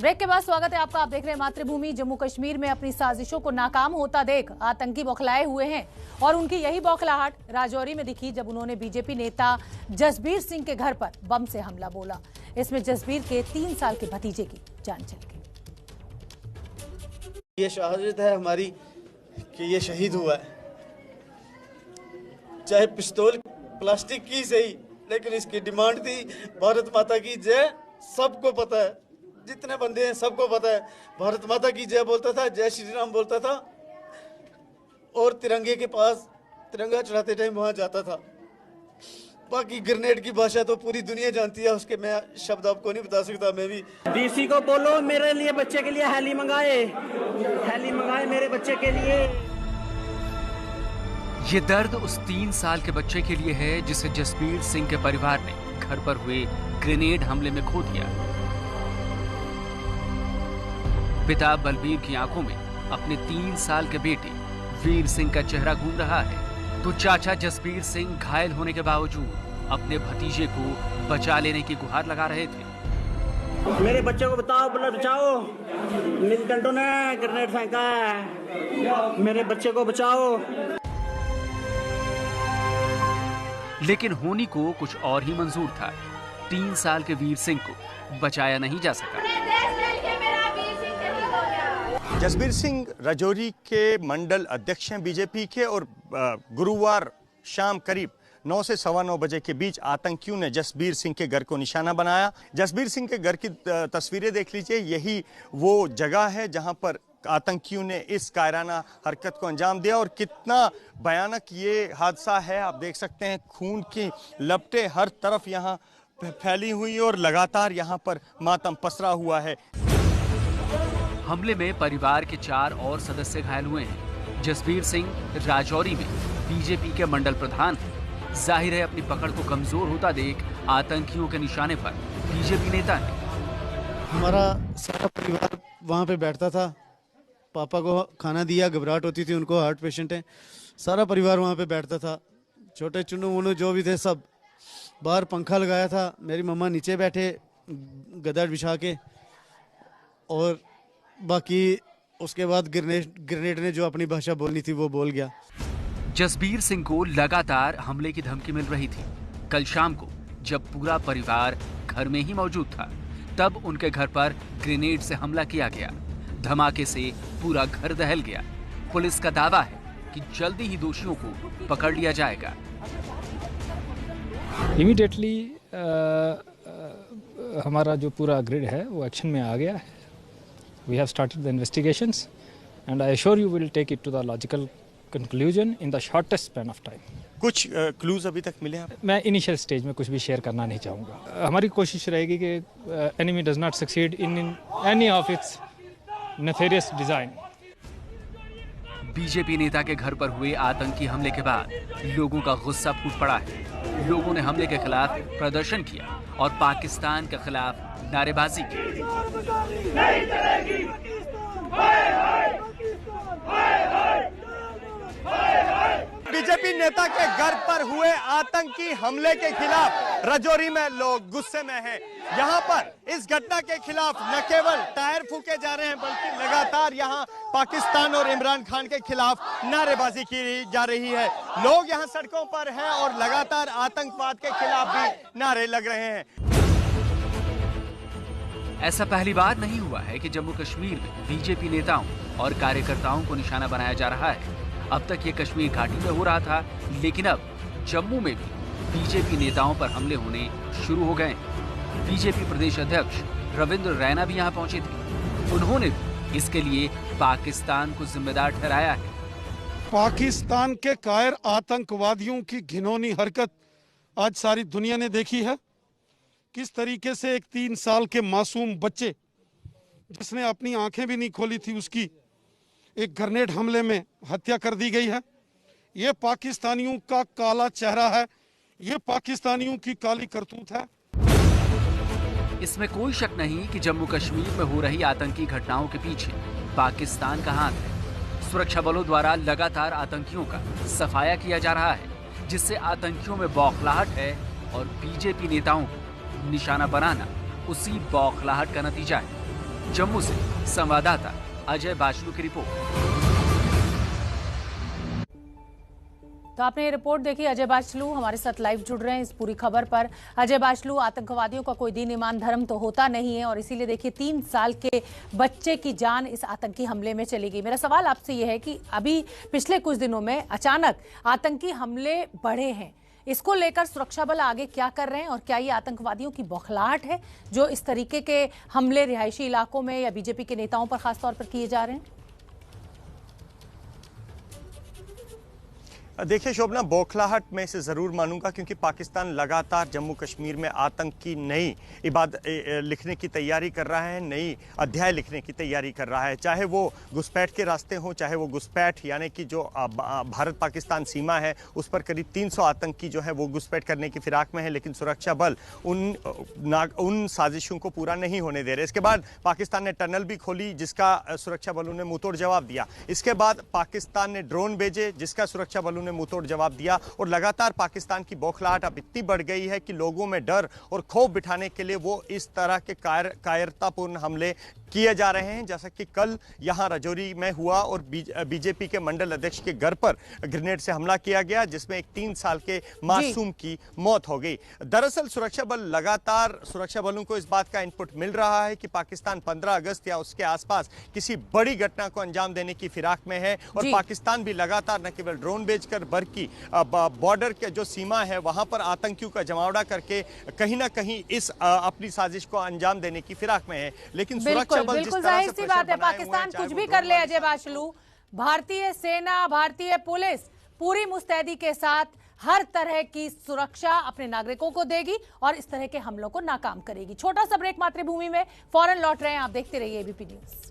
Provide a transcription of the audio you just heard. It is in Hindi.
ब्रेक के बाद स्वागत है आपका। आप देख रहे हैं मातृभूमि। जम्मू कश्मीर में अपनी साजिशों को नाकाम होता देख आतंकी बौखलाए हुए हैं और उनकी यही बौखलाहट राजौरी में दिखी जब उन्होंने बीजेपी नेता जसबीर सिंह के घर पर बम से हमला बोला। इसमें जसबीर के 3 साल के भतीजे की जान चली गई। ये शहादत है हमारी कि ये शहीद हुआ है। चाहे पिस्तौल प्लास्टिक की सही, लेकिन इसकी डिमांड थी भारत माता की जय। सबको पता है, जितने बंदे हैं सबको पता है। भारत माता की जय बोलता था, जय श्री राम बोलता था और तिरंगे के पास तिरंगा चढ़ाते टाइम वहां जाता था। बाकी ग्रेनेड की भाषा तो पूरी दुनिया जानती है, उसके मैं शब्द आपको नहीं बता सकता। मैं भी डीसी को बोलो मेरे लिए बच्चे के लिए हेली मंगाए मेरे बच्चे के लिए। ये दर्द उस 3 साल के बच्चे के लिए है जिसे जसबीर सिंह के परिवार ने घर पर हुए ग्रेनेड हमले में खो दिया। पिता बलबीर की आंखों में अपने 3 साल के बेटे वीर सिंह का चेहरा घूम रहा है, तो चाचा जसबीर सिंह घायल होने के बावजूद अपने भतीजे को बचा लेने की गुहार लगा रहे थे। मेरे बच्चे को बचाओ, मिलिटेंटों ने ग्रेनेड फेंका है, मेरे बच्चे को बचाओ। लेकिन होनी को कुछ और ही मंजूर था। 3 साल के वीर सिंह को बचाया नहीं जा सका। जसबीर सिंह राजौरी के मंडल अध्यक्ष हैं बीजेपी के, और गुरुवार शाम करीब 9 से 9:15 बजे के बीच आतंकियों ने जसबीर सिंह के घर को निशाना बनाया। जसबीर सिंह के घर की तस्वीरें देख लीजिए। यही वो जगह है जहां पर आतंकियों ने इस कायराना हरकत को अंजाम दिया, और कितना भयानक ये हादसा है आप देख सकते हैं। खून की लपटें हर तरफ यहाँ फैली हुई और लगातार यहाँ पर मातम पसरा हुआ है। हमले में परिवार के 4 और सदस्य घायल हुए हैं। जसबीर सिंह राजौरी में बीजेपी के मंडल प्रधान हैं। जाहिर है अपनी पकड़ को कमजोर होता देख आतंकियों के निशाने पर बीजेपी नेता ने। हमारा सारा परिवार वहाँ पे बैठता था। पापा को खाना दिया, घबराहट होती थी उनको, हार्ट पेशेंट है। सारा परिवार वहाँ पे बैठता था। छोटे चुन्नू मुन्नू जो भी थे सब बाहर पंखा लगाया था। मेरी मम्मा नीचे बैठे गद्दा बिछा के, और बाकी उसके बाद ग्रेनेड ने जो अपनी भाषा बोलनी थी वो बोल गया। जसबीर सिंह को लगातार हमले की धमकी मिल रही थी। कल शाम को जब पूरा परिवार घर में ही मौजूद था, तब उनके घर पर ग्रेनेड से हमला किया गया। धमाके से पूरा घर दहल गया। पुलिस का दावा है कि जल्दी ही दोषियों को पकड़ लिया जाएगा। इमीडिएटली हमारा जो पूरा ग्रिड है वो एक्शन में आ गया है। We have started the investigations and I assure you we'll take it to the logical conclusion in the shortest span of time. कुछ क्लूज अभी तक मिले हैं? मैं इनिशियल स्टेज में कुछ भी शेयर करना नहीं चाहूँगा। हमारी कोशिश रहेगी कि enemy does not succeed in any of its nefarious design. BJP नेता के घर पर हुए आतंकी हमले के बाद लोगों का गुस्सा फूट पड़ा है। लोगों ने हमले के खिलाफ प्रदर्शन किया और पाकिस्तान के खिलाफ नारेबाजी की। बीजेपी नेता के घर पर हुए आतंकी हमले के खिलाफ राजौरी में लोग गुस्से में हैं। यहाँ पर इस घटना के खिलाफ न केवल टायर फूके जा रहे हैं, बल्कि लगातार यहाँ पाकिस्तान और इमरान खान के खिलाफ नारेबाजी की जा रही है। लोग यहाँ सड़कों पर हैं और लगातार आतंकवाद के खिलाफ भी नारे लग रहे हैं। ऐसा पहली बार नहीं हुआ है कि जम्मू कश्मीर में बीजेपी नेताओं और कार्यकर्ताओं को निशाना बनाया जा रहा है। अब तक ये कश्मीर घाटी में हो रहा था, लेकिन अब जम्मू में भी बीजेपी नेताओं पर हमले होने शुरू हो गए। बीजेपी प्रदेश अध्यक्ष रविंद्र रैना भी यहाँ पहुंचे थे। उन्होंने भी इसके लिए पाकिस्तान को जिम्मेदार ठहराया है। पाकिस्तान के कायर आतंकवादियों की घिनौनी हरकत आज सारी दुनिया ने देखी है। किस तरीके से एक 3 साल के मासूम बच्चे, जिसने अपनी आंखें भी नहीं खोली थी, उसकी एक ग्रेनेड हमले में हत्या कर दी गई है। ये पाकिस्तानियों का काला चेहरा है, ये पाकिस्तानियों की काली करतूत है। इसमें कोई शक नहीं कि जम्मू कश्मीर में हो रही आतंकी घटनाओं के पीछे पाकिस्तान का हाथ है। सुरक्षा बलों द्वारा लगातार आतंकियों का सफाया किया जा रहा है, जिससे आतंकियों में बौखलाहट है और बीजेपी नेताओं को निशाना बनाना उसी बौखलाहट का नतीजा है। जम्मू से संवाददाता अजय बाचलू की रिपोर्ट। तो आपने ये रिपोर्ट देखी, अजय बाचलू हमारे साथ लाइव जुड़ रहे हैं इस पूरी खबर पर। अजय बाचलू, आतंकवादियों का कोई दीन ईमान धर्म तो होता नहीं है और इसीलिए देखिए 3 साल के बच्चे की जान इस आतंकी हमले में चली गई। मेरा सवाल आपसे ये है कि अभी पिछले कुछ दिनों में अचानक आतंकी हमले बढ़े हैं, इसको लेकर सुरक्षा बल आगे क्या कर रहे हैं और क्या ये आतंकवादियों की बौखलाहट है जो इस तरीके के हमले रिहायशी इलाकों में या बीजेपी के नेताओं पर खासतौर पर किए जा रहे हैं? देखिए शोभना, बौखलाहट में इसे ज़रूर मानूंगा क्योंकि पाकिस्तान लगातार जम्मू कश्मीर में आतंक की नई इबादत लिखने की तैयारी कर रहा है, नई अध्याय लिखने की तैयारी कर रहा है। चाहे वो घुसपैठ के रास्ते हों, चाहे वो घुसपैठ यानी कि जो भारत पाकिस्तान सीमा है उस पर करीब 300 आतंकी जो है वो घुसपैठ करने की फिराक में है, लेकिन सुरक्षा बल उन साजिशों को पूरा नहीं होने दे रहे। इसके बाद पाकिस्तान ने टनल भी खोली जिसका सुरक्षा बलों ने मुंहतोड़ जवाब दिया। इसके बाद पाकिस्तान ने ड्रोन भेजे जिसका सुरक्षा बलों मुंहतोड़ जवाब दिया। और लगातार पाकिस्तान की बौखलाहट अब इतनी बढ़ गई है कि लोगों में डर और खौफ बिठाने के लिए वो इस तरह के कायरतापूर्ण हमले किए जा रहे हैं। जैसा कि कल यहां राजौरी में हुआ और बीजेपी के मंडल अध्यक्ष के घर पर ग्रेनेड से हमला किया गया जिसमें एक 3 साल के मासूम की मौत हो गई। दरअसल सुरक्षा बल लगातार सुरक्षा बलों को इस बात का इनपुट मिल रहा है कि पाकिस्तान 15 अगस्त या उसके आसपास किसी बड़ी घटना को अंजाम देने की फिराक में है और पाकिस्तान भी लगातार न केवल ड्रोन भेजकर बल्कि बॉर्डर के जो सीमा है वहां पर आतंकियों का जमावड़ा करके कहीं ना कहीं इस अपनी साजिश को अंजाम देने की फिराक में है। लेकिन बिल्कुल जाहिर सी बात है, पाकिस्तान कुछ भी कर ले अजय बाचलू, भारतीय सेना, भारतीय पुलिस पूरी मुस्तैदी के साथ हर तरह की सुरक्षा अपने नागरिकों को देगी और इस तरह के हमलों को नाकाम करेगी। छोटा सा ब्रेक मातृभूमि में, फौरन लौट रहे हैं, आप देखते रहिए एबीपी न्यूज।